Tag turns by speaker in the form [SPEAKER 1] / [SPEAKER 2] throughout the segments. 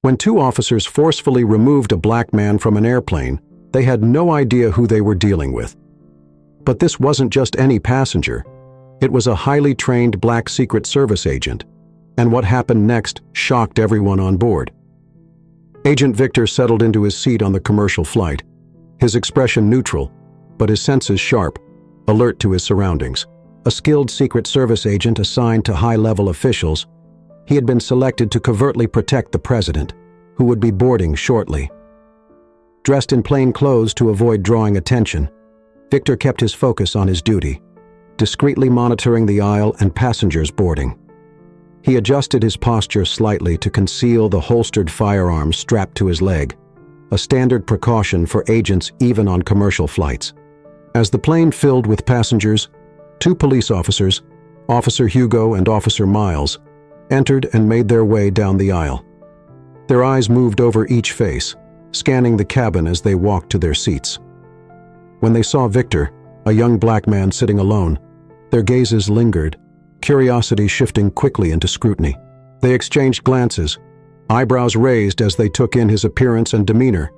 [SPEAKER 1] When two officers forcefully removed a black man from an airplane, they had no idea who they were dealing with. But this wasn't just any passenger. It was a highly trained black Secret Service agent, and what happened next shocked everyone on board. Agent Victor settled into his seat on the commercial flight, his expression neutral, but his senses sharp, alert to his surroundings. A skilled Secret Service agent assigned to high-level officials, he had been selected to covertly protect the president, who would be boarding shortly. Dressed in plain clothes to avoid drawing attention, Victor kept his focus on his duty, discreetly monitoring the aisle and passengers boarding. He adjusted his posture slightly to conceal the holstered firearm strapped to his leg, a standard precaution for agents even on commercial flights. As the plane filled with passengers, two police officers, Officer Hugo and Officer Miles, entered and made their way down the aisle. Their eyes moved over each face, scanning the cabin as they walked to their seats. When they saw Victor, a young black man sitting alone, their gazes lingered, curiosity shifting quickly into scrutiny. They exchanged glances, eyebrows raised as they took in his appearance and demeanor,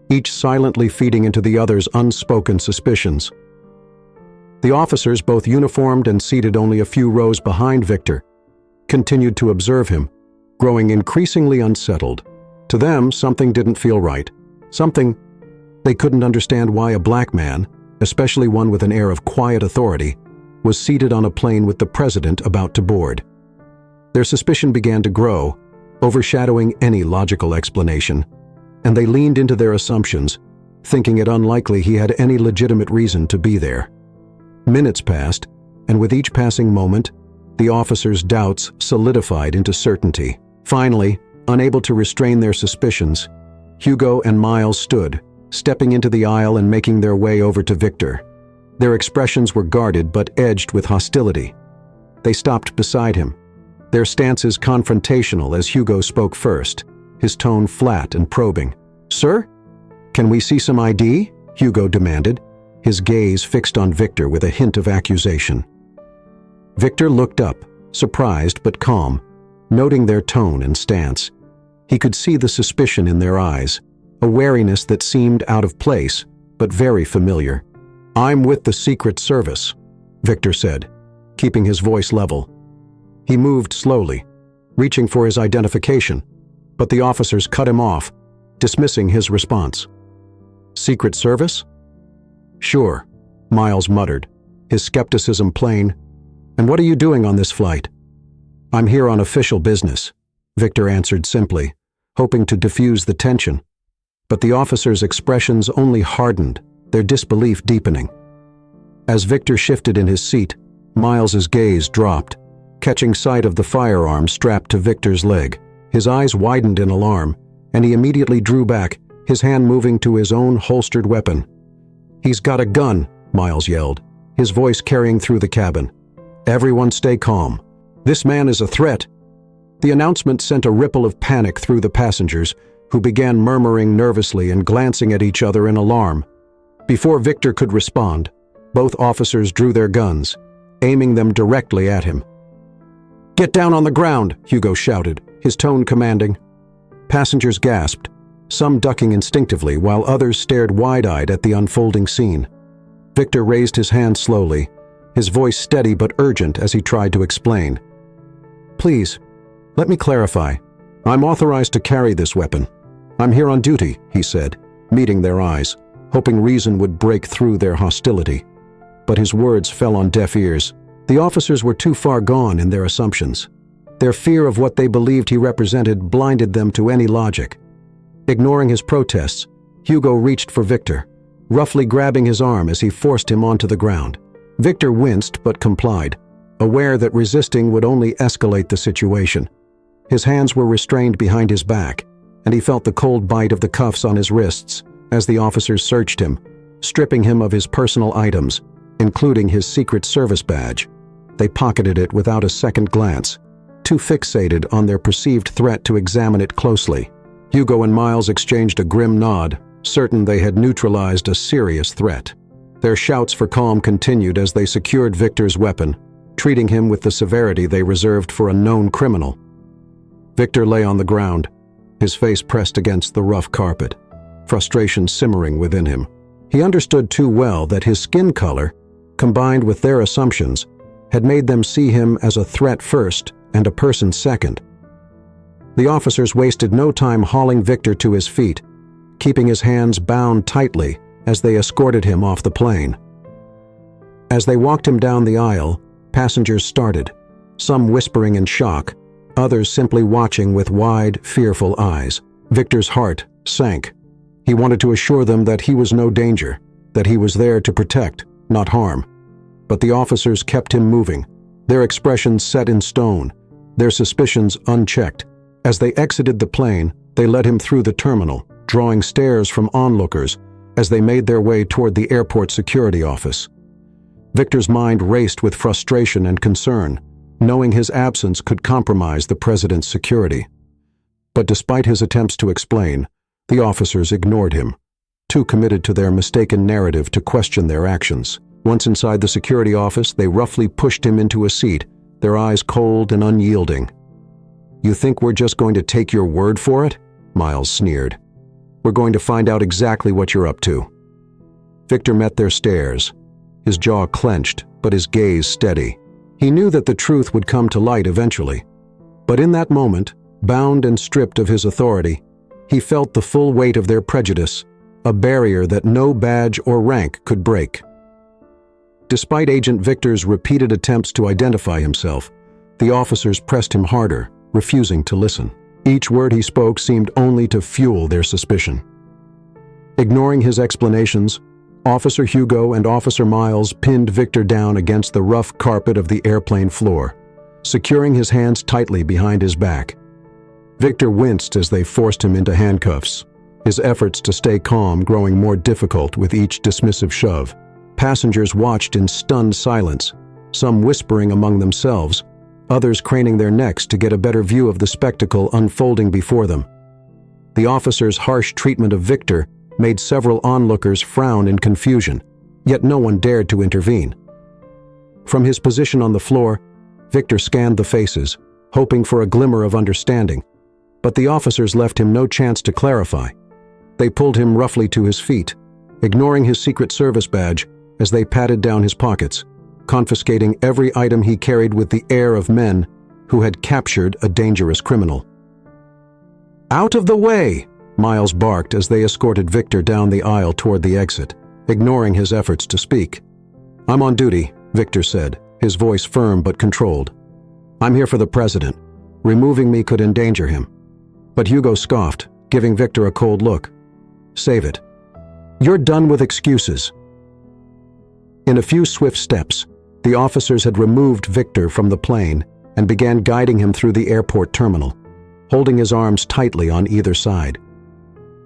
[SPEAKER 1] each silently feeding into the other's unspoken suspicions. The officers, both uniformed and seated only a few rows behind Victor, continued to observe him, growing increasingly unsettled. To them, something didn't feel right. Something they couldn't understand why a black man, especially one with an air of quiet authority, was seated on a plane with the president about to board. Their suspicion began to grow, overshadowing any logical explanation, and they leaned into their assumptions, thinking it unlikely he had any legitimate reason to be there. Minutes passed, and with each passing moment, the officers' doubts solidified into certainty. Finally, unable to restrain their suspicions, Hugo and Miles stood, stepping into the aisle and making their way over to Victor. Their expressions were guarded but edged with hostility. They stopped beside him, their stances confrontational as Hugo spoke first, his tone flat and probing. "Sir? Can we see some ID?" Hugo demanded, his gaze fixed on Victor with a hint of accusation. Victor looked up, surprised but calm, noting their tone and stance. He could see the suspicion in their eyes, a wariness that seemed out of place, but very familiar. "I'm with the Secret Service," Victor said, keeping his voice level. He moved slowly, reaching for his identification, but the officers cut him off, dismissing his response. "Secret Service?" "Sure," Miles muttered, his skepticism plain. "And what are you doing on this flight?" "I'm here on official business," Victor answered simply, hoping to diffuse the tension. But the officers' expressions only hardened, their disbelief deepening. As Victor shifted in his seat, Miles's gaze dropped, catching sight of the firearm strapped to Victor's leg. His eyes widened in alarm, and he immediately drew back, his hand moving to his own holstered weapon. "He's got a gun," Miles yelled, his voice carrying through the cabin. "Everyone stay calm. This man is a threat." The announcement sent a ripple of panic through the passengers, who began murmuring nervously and glancing at each other in alarm. Before Victor could respond, both officers drew their guns, aiming them directly at him. "Get down on the ground," Hugo shouted, his tone commanding. Passengers gasped, some ducking instinctively while others stared wide-eyed at the unfolding scene. Victor raised his hand slowly, his voice steady but urgent as he tried to explain. "Please, let me clarify. I'm authorized to carry this weapon. I'm here on duty," he said, meeting their eyes, hoping reason would break through their hostility. But his words fell on deaf ears. The officers were too far gone in their assumptions. Their fear of what they believed he represented blinded them to any logic. Ignoring his protests, Hugo reached for Victor, roughly grabbing his arm as he forced him onto the ground. Victor winced but complied, aware that resisting would only escalate the situation. His hands were restrained behind his back, and he felt the cold bite of the cuffs on his wrists as the officers searched him, stripping him of his personal items, including his Secret Service badge. They pocketed it without a second glance, too fixated on their perceived threat to examine it closely. Hugo and Miles exchanged a grim nod, certain they had neutralized a serious threat. Their shouts for calm continued as they secured Victor's weapon, treating him with the severity they reserved for a known criminal. Victor lay on the ground, his face pressed against the rough carpet, frustration simmering within him. He understood too well that his skin color, combined with their assumptions, had made them see him as a threat first and a person second. The officers wasted no time hauling Victor to his feet, keeping his hands bound tightly as they escorted him off the plane. As they walked him down the aisle, passengers started, some whispering in shock, others simply watching with wide, fearful eyes. Victor's heart sank. He wanted to assure them that he was no danger, that he was there to protect, not harm. But the officers kept him moving, their expressions set in stone, their suspicions unchecked. As they exited the plane, they led him through the terminal, drawing stares from onlookers as they made their way toward the airport security office. Victor's mind raced with frustration and concern, knowing his absence could compromise the president's security. But despite his attempts to explain, the officers ignored him, too committed to their mistaken narrative to question their actions. Once inside the security office, they roughly pushed him into a seat, their eyes cold and unyielding. "You think we're just going to take your word for it?" Miles sneered. "We're going to find out exactly what you're up to." Victor met their stares, his jaw clenched, but his gaze steady. He knew that the truth would come to light eventually. But in that moment, bound and stripped of his authority, he felt the full weight of their prejudice, a barrier that no badge or rank could break. Despite Agent Victor's repeated attempts to identify himself, the officers pressed him harder, refusing to listen. Each word he spoke seemed only to fuel their suspicion. Ignoring his explanations, Officer Hugo and Officer Miles pinned Victor down against the rough carpet of the airplane floor, securing his hands tightly behind his back. Victor winced as they forced him into handcuffs, his efforts to stay calm growing more difficult with each dismissive shove. Passengers watched in stunned silence, some whispering among themselves, others craning their necks to get a better view of the spectacle unfolding before them. The officer's harsh treatment of Victor made several onlookers frown in confusion, yet no one dared to intervene. From his position on the floor, Victor scanned the faces, hoping for a glimmer of understanding, but the officers left him no chance to clarify. They pulled him roughly to his feet, ignoring his Secret Service badge as they patted down his pockets, confiscating every item he carried with the air of men who had captured a dangerous criminal. "Out of the way!" Miles barked as they escorted Victor down the aisle toward the exit, ignoring his efforts to speak. "I'm on duty," Victor said, his voice firm but controlled. "I'm here for the president. Removing me could endanger him." But Hugo scoffed, giving Victor a cold look. "Save it. You're done with excuses." In a few swift steps, the officers had removed Victor from the plane and began guiding him through the airport terminal, holding his arms tightly on either side.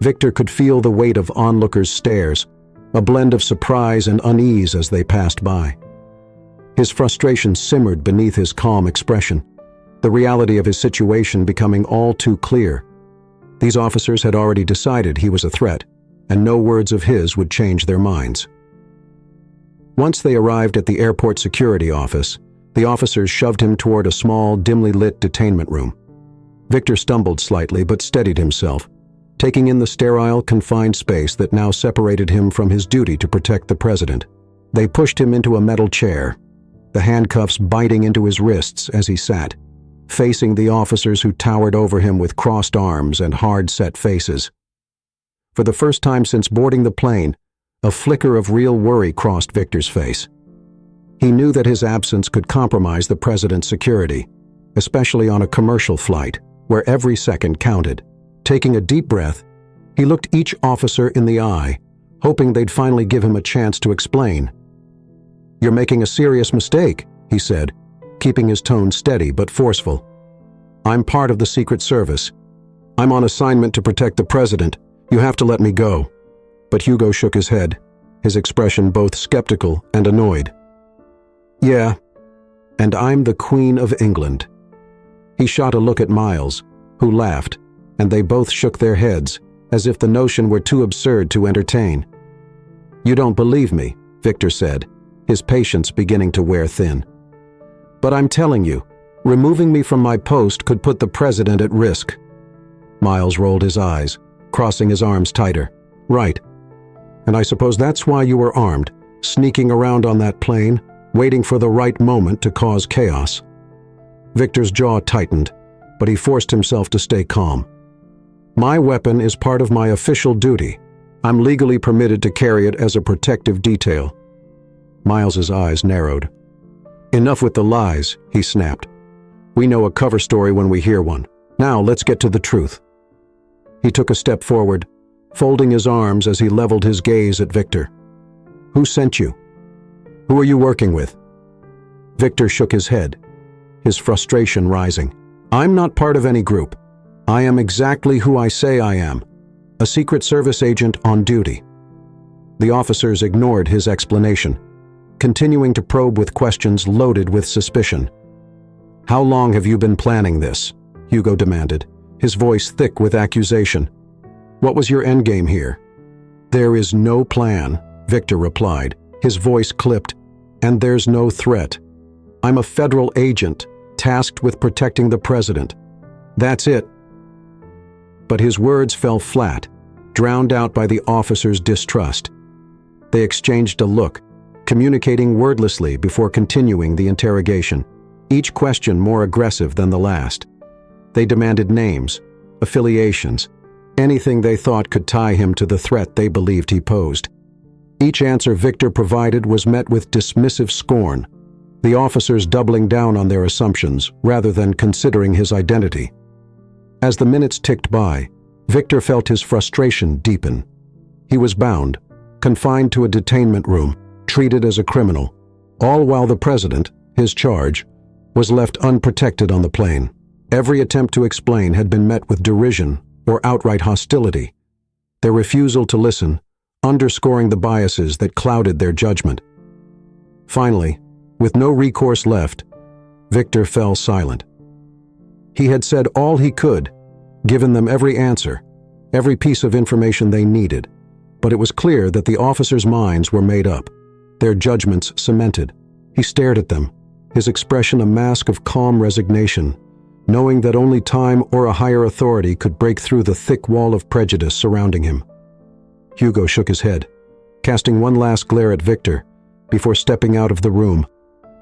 [SPEAKER 1] Victor could feel the weight of onlookers' stares, a blend of surprise and unease as they passed by. His frustration simmered beneath his calm expression, the reality of his situation becoming all too clear. These officers had already decided he was a threat, and no words of his would change their minds. Once they arrived at the airport security office, the officers shoved him toward a small, dimly lit detainment room. Victor stumbled slightly but steadied himself, taking in the sterile, confined space that now separated him from his duty to protect the president. They pushed him into a metal chair, the handcuffs biting into his wrists as he sat, facing the officers who towered over him with crossed arms and hard-set faces. For the first time since boarding the plane, a flicker of real worry crossed Victor's face. He knew that his absence could compromise the president's security, especially on a commercial flight, where every second counted. Taking a deep breath, he looked each officer in the eye, hoping they'd finally give him a chance to explain. "You're making a serious mistake," he said, keeping his tone steady but forceful. "I'm part of the Secret Service. I'm on assignment to protect the president. You have to let me go." But Hugo shook his head, his expression both skeptical and annoyed. "Yeah, and I'm the Queen of England." He shot a look at Miles, who laughed, and they both shook their heads, as if the notion were too absurd to entertain. "You don't believe me," Victor said, his patience beginning to wear thin. "But I'm telling you, removing me from my post could put the president at risk." Miles rolled his eyes, crossing his arms tighter. Right. And I suppose that's why you were armed, sneaking around on that plane, waiting for the right moment to cause chaos. Victor's jaw tightened, but he forced himself to stay calm. My weapon is part of my official duty. I'm legally permitted to carry it as a protective detail. Miles's eyes narrowed. Enough with the lies, he snapped. We know a cover story when we hear one. Now let's get to the truth. He took a step forward, folding his arms as he leveled his gaze at Victor. Who sent you? Who are you working with? Victor shook his head, his frustration rising. I'm not part of any group. I am exactly who I say I am, a Secret Service agent on duty. The officers ignored his explanation, continuing to probe with questions loaded with suspicion. How long have you been planning this? Hugo demanded, his voice thick with accusation. What was your endgame here? There is no plan, Victor replied, his voice clipped, and there's no threat. I'm a federal agent, tasked with protecting the president. That's it. But his words fell flat, drowned out by the officers' distrust. They exchanged a look, communicating wordlessly before continuing the interrogation, each question more aggressive than the last. They demanded names, affiliations, anything they thought could tie him to the threat they believed he posed. Each answer Victor provided was met with dismissive scorn, the officers doubling down on their assumptions rather than considering his identity. As the minutes ticked by, Victor felt his frustration deepen. He was bound, confined to a detainment room, treated as a criminal, all while the president, his charge, was left unprotected on the plane. Every attempt to explain had been met with derision or outright hostility, their refusal to listen underscoring the biases that clouded their judgment. Finally, with no recourse left, Victor fell silent. He had said all he could, given them every answer, every piece of information they needed, but it was clear that the officers' minds were made up, their judgments cemented. He stared at them, his expression a mask of calm resignation, knowing that only time or a higher authority could break through the thick wall of prejudice surrounding him. Hugo shook his head, casting one last glare at Victor before stepping out of the room,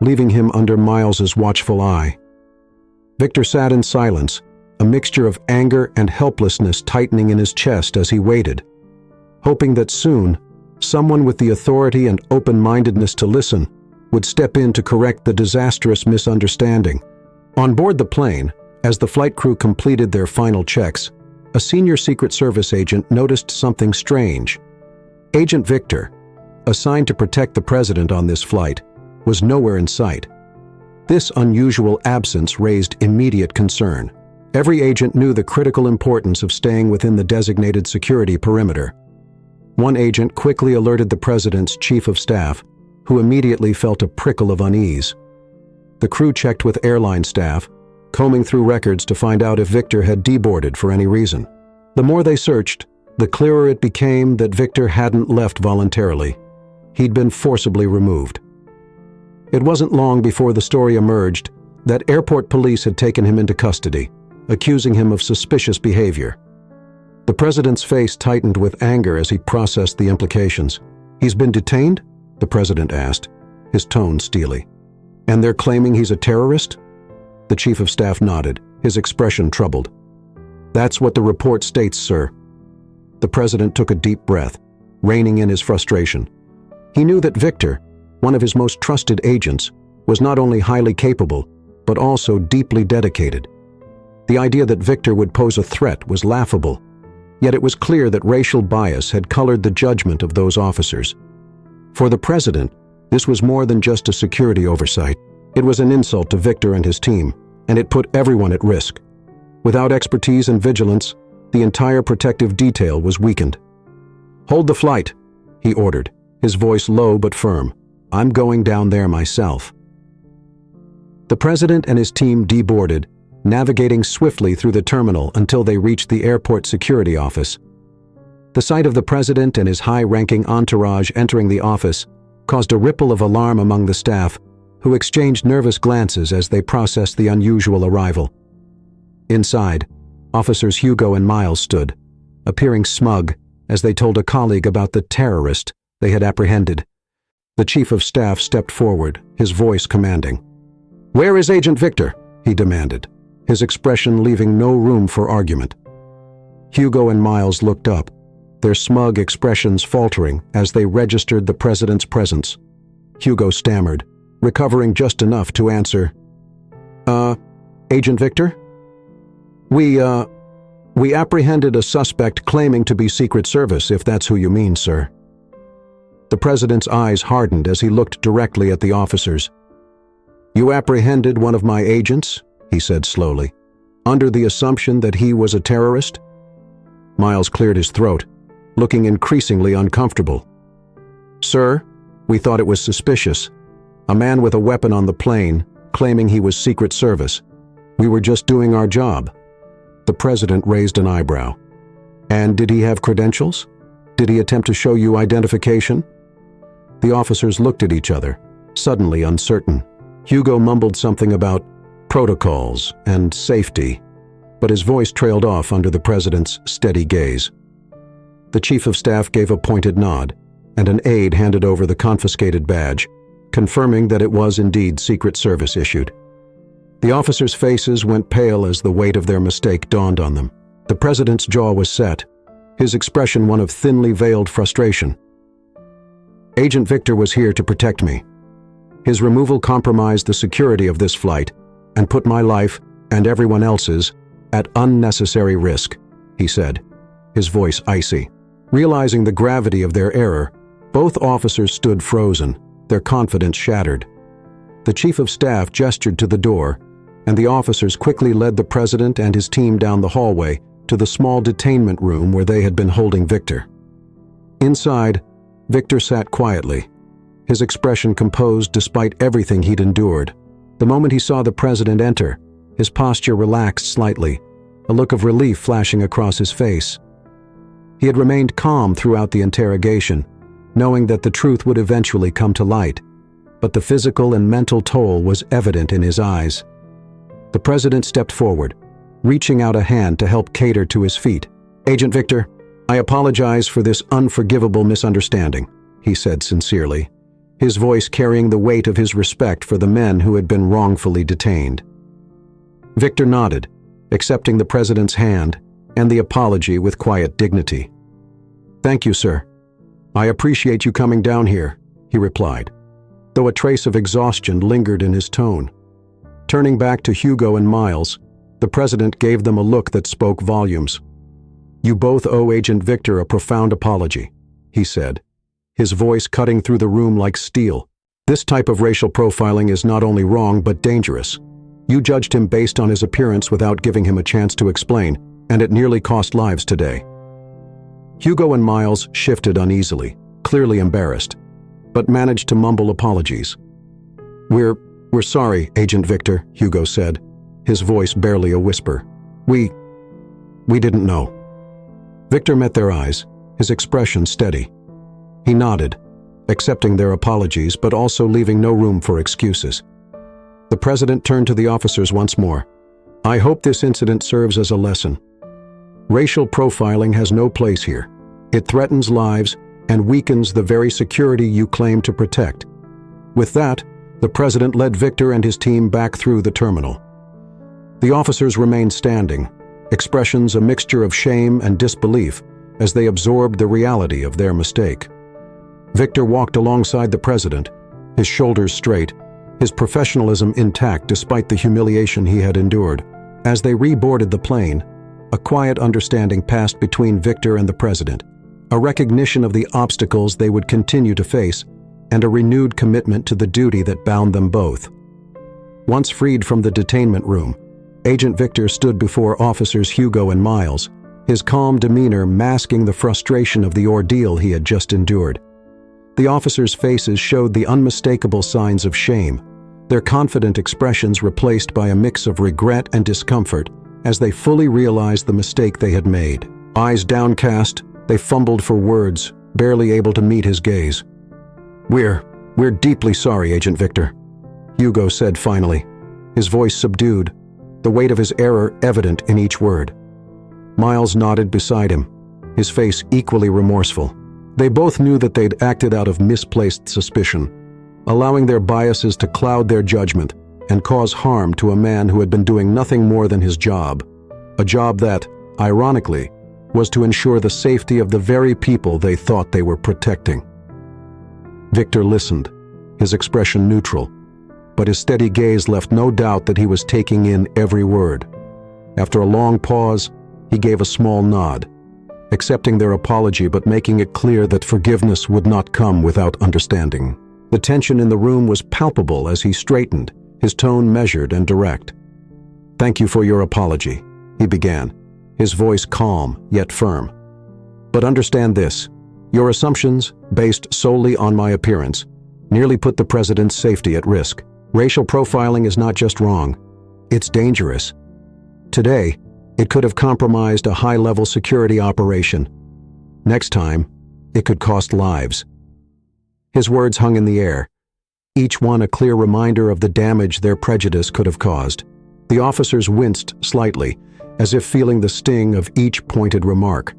[SPEAKER 1] leaving him under Miles's watchful eye. Victor sat in silence, a mixture of anger and helplessness tightening in his chest as he waited, hoping that soon someone with the authority and open-mindedness to listen would step in to correct the disastrous misunderstanding. On board the plane, as the flight crew completed their final checks, a senior Secret Service agent noticed something strange. Agent Victor, assigned to protect the president on this flight, was nowhere in sight. This unusual absence raised immediate concern. Every agent knew the critical importance of staying within the designated security perimeter. One agent quickly alerted the president's chief of staff, who immediately felt a prickle of unease. The crew checked with airline staff, combing through records to find out if Victor had deboarded for any reason. The more they searched, the clearer it became that Victor hadn't left voluntarily. He'd been forcibly removed. It wasn't long before the story emerged that airport police had taken him into custody, accusing him of suspicious behavior. The president's face tightened with anger as he processed the implications. "He's been detained?" the president asked, his tone steely. "And they're claiming he's a terrorist?" The chief of staff nodded, his expression troubled. "That's what the report states, sir." The president took a deep breath, reining in his frustration. He knew that Victor, one of his most trusted agents, was not only highly capable, but also deeply dedicated. The idea that Victor would pose a threat was laughable, yet it was clear that racial bias had colored the judgment of those officers. For the president, this was more than just a security oversight. It was an insult to Victor and his team, and it put everyone at risk. Without expertise and vigilance, the entire protective detail was weakened. "Hold the flight," he ordered, his voice low but firm. "I'm going down there myself." The president and his team deboarded, navigating swiftly through the terminal until they reached the airport security office. The sight of the president and his high-ranking entourage entering the office caused a ripple of alarm among the staff, who exchanged nervous glances as they processed the unusual arrival. Inside, Officers Hugo and Miles stood, appearing smug as they told a colleague about the terrorist they had apprehended. The chief of staff stepped forward, his voice commanding. "Where is Agent Victor?" he demanded, his expression leaving no room for argument. Hugo and Miles looked up, their smug expressions faltering as they registered the president's presence. Hugo stammered, recovering just enough to answer, Agent Victor? We apprehended a suspect claiming to be Secret Service, if that's who you mean, sir." The president's eyes hardened as he looked directly at the officers. "You apprehended one of my agents," he said slowly, "under the assumption that he was a terrorist?" Miles cleared his throat, looking increasingly uncomfortable. "Sir, we thought it was suspicious. A man with a weapon on the plane, claiming he was Secret Service. We were just doing our job." The president raised an eyebrow. "And did he have credentials? Did he attempt to show you identification?" The officers looked at each other, suddenly uncertain. Hugo mumbled something about protocols and safety, but his voice trailed off under the president's steady gaze. The chief of staff gave a pointed nod, and an aide handed over the confiscated badge, confirming that it was indeed Secret Service issued. The officers' faces went pale as the weight of their mistake dawned on them. The president's jaw was set, his expression one of thinly veiled frustration. "Agent Victor was here to protect me. His removal compromised the security of this flight and put my life, and everyone else's, at unnecessary risk," he said, his voice icy. Realizing the gravity of their error, both officers stood frozen, their confidence shattered. The chief of staff gestured to the door, and the officers quickly led the president and his team down the hallway to the small detainment room where they had been holding Victor. Inside, Victor sat quietly, his expression composed despite everything he'd endured. The moment he saw the president enter, his posture relaxed slightly, a look of relief flashing across his face. He had remained calm throughout the interrogation, knowing that the truth would eventually come to light, but the physical and mental toll was evident in his eyes. The president stepped forward, reaching out a hand to help cater to his feet. "Agent Victor, I apologize for this unforgivable misunderstanding," he said sincerely, his voice carrying the weight of his respect for the men who had been wrongfully detained. Victor nodded, accepting the president's hand and the apology with quiet dignity. "Thank you, sir. I appreciate you coming down here," he replied, though a trace of exhaustion lingered in his tone. Turning back to Hugo and Miles, the president gave them a look that spoke volumes. "You both owe Agent Victor a profound apology," he said, his voice cutting through the room like steel. "This type of racial profiling is not only wrong but dangerous. You judged him based on his appearance without giving him a chance to explain, and it nearly cost lives today." Hugo and Miles shifted uneasily, clearly embarrassed, but managed to mumble apologies. We're sorry, Agent Victor," Hugo said, his voice barely a whisper. We didn't know." Victor met their eyes, his expression steady. He nodded, accepting their apologies but also leaving no room for excuses. The president turned to the officers once more. "I hope this incident serves as a lesson. Racial profiling has no place here. It threatens lives and weakens the very security you claim to protect." With that, the president led Victor and his team back through the terminal. The officers remained standing, expressions a mixture of shame and disbelief as they absorbed the reality of their mistake. Victor walked alongside the president, his shoulders straight, his professionalism intact despite the humiliation he had endured. As they reboarded the plane, a quiet understanding passed between Victor and the president, a recognition of the obstacles they would continue to face, and a renewed commitment to the duty that bound them both. Once freed from the detainment room, Agent Victor stood before officers Hugo and Miles, his calm demeanor masking the frustration of the ordeal he had just endured. The officers' faces showed the unmistakable signs of shame, their confident expressions replaced by a mix of regret and discomfort as they fully realized the mistake they had made. Eyes downcast, they fumbled for words, barely able to meet his gaze. We're deeply sorry, Agent Victor," Hugo said finally, his voice subdued, the weight of his error evident in each word. Miles nodded beside him, his face equally remorseful. They both knew that they'd acted out of misplaced suspicion, allowing their biases to cloud their judgment and cause harm to a man who had been doing nothing more than his job, a job that, ironically, was to ensure the safety of the very people they thought they were protecting. Victor listened, his expression neutral, but his steady gaze left no doubt that he was taking in every word. After a long pause, he gave a small nod, accepting their apology but making it clear that forgiveness would not come without understanding. The tension in the room was palpable as he straightened, his tone measured and direct. "Thank you for your apology," he began, his voice calm yet firm. "But understand this, your assumptions, based solely on my appearance, nearly put the president's safety at risk. Racial profiling is not just wrong, it's dangerous. Today, it could have compromised a high-level security operation. Next time, it could cost lives." His words hung in the air, each one a clear reminder of the damage their prejudice could have caused. The officers winced slightly, as if feeling the sting of each pointed remark.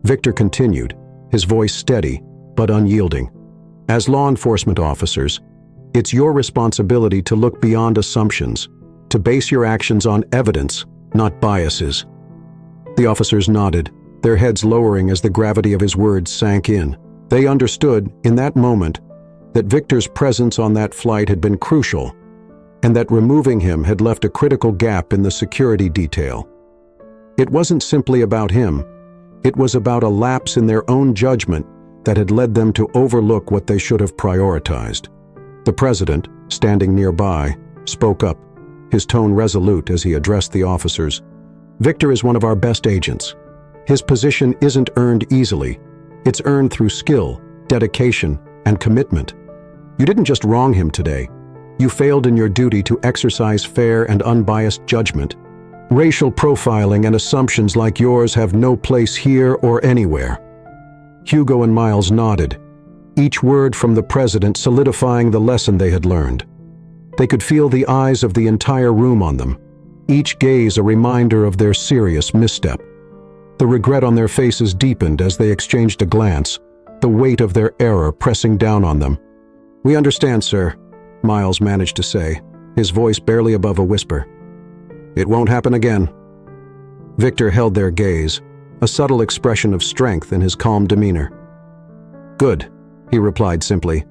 [SPEAKER 1] Victor continued, his voice steady but unyielding. "As law enforcement officers, it's your responsibility to look beyond assumptions, to base your actions on evidence, not biases." The officers nodded, their heads lowering as the gravity of his words sank in. They understood, in that moment, that Victor's presence on that flight had been crucial, and that removing him had left a critical gap in the security detail. It wasn't simply about him, it was about a lapse in their own judgment that had led them to overlook what they should have prioritized. The president, standing nearby, spoke up, his tone resolute as he addressed the officers. "Victor is one of our best agents. His position isn't earned easily. It's earned through skill, dedication, and commitment. You didn't just wrong him today. You failed in your duty to exercise fair and unbiased judgment. Racial profiling and assumptions like yours have no place here or anywhere." Hugo and Miles nodded, each word from the president solidifying the lesson they had learned. They could feel the eyes of the entire room on them, each gaze a reminder of their serious misstep. The regret on their faces deepened as they exchanged a glance, the weight of their error pressing down on them. "We understand, sir," Miles managed to say, his voice barely above a whisper. "It won't happen again." Victor held their gaze, a subtle expression of strength in his calm demeanor. "Good," he replied simply,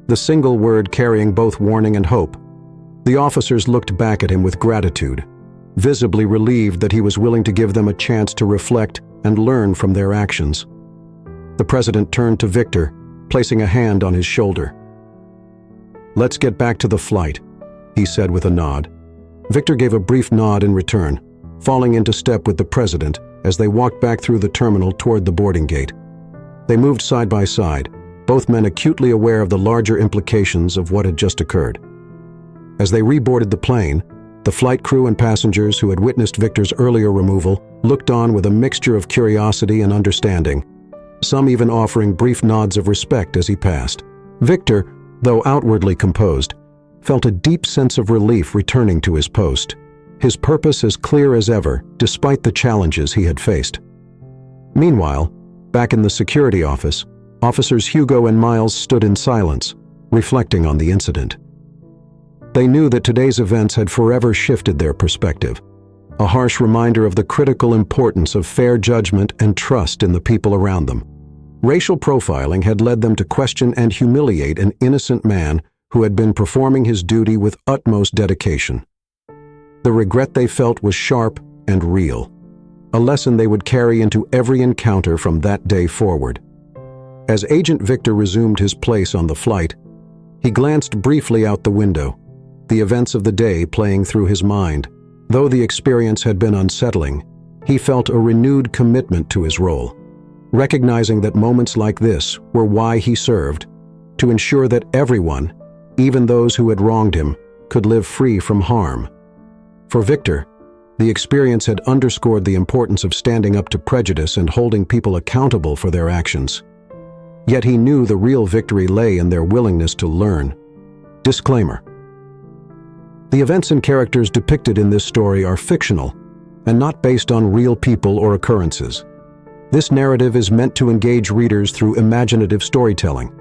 [SPEAKER 1] the single word carrying both warning and hope. The officers looked back at him with gratitude, visibly relieved that he was willing to give them a chance to reflect and learn from their actions. The president turned to Victor, placing a hand on his shoulder. "Let's get back to the flight," he said with a nod. Victor gave a brief nod in return, falling into step with the president as they walked back through the terminal toward the boarding gate. They moved side by side, both men acutely aware of the larger implications of what had just occurred. As they reboarded the plane, the flight crew and passengers who had witnessed Victor's earlier removal looked on with a mixture of curiosity and understanding, some even offering brief nods of respect as he passed. Victor, though outwardly composed, felt a deep sense of relief returning to his post, his purpose as clear as ever, despite the challenges he had faced. Meanwhile, back in the security office, Officers Hugo and Miles stood in silence, reflecting on the incident. They knew that today's events had forever shifted their perspective, a harsh reminder of the critical importance of fair judgment and trust in the people around them. Racial profiling had led them to question and humiliate an innocent man who had been performing his duty with utmost dedication. The regret they felt was sharp and real, a lesson they would carry into every encounter from that day forward. As Agent Victor resumed his place on the flight, he glanced briefly out the window, the events of the day playing through his mind. Though the experience had been unsettling, he felt a renewed commitment to his role, recognizing that moments like this were why he served, to ensure that everyone, even those who had wronged him, could live free from harm. For Victor, the experience had underscored the importance of standing up to prejudice and holding people accountable for their actions. Yet he knew the real victory lay in their willingness to learn. Disclaimer: the events and characters depicted in this story are fictional, and not based on real people or occurrences. This narrative is meant to engage readers through imaginative storytelling,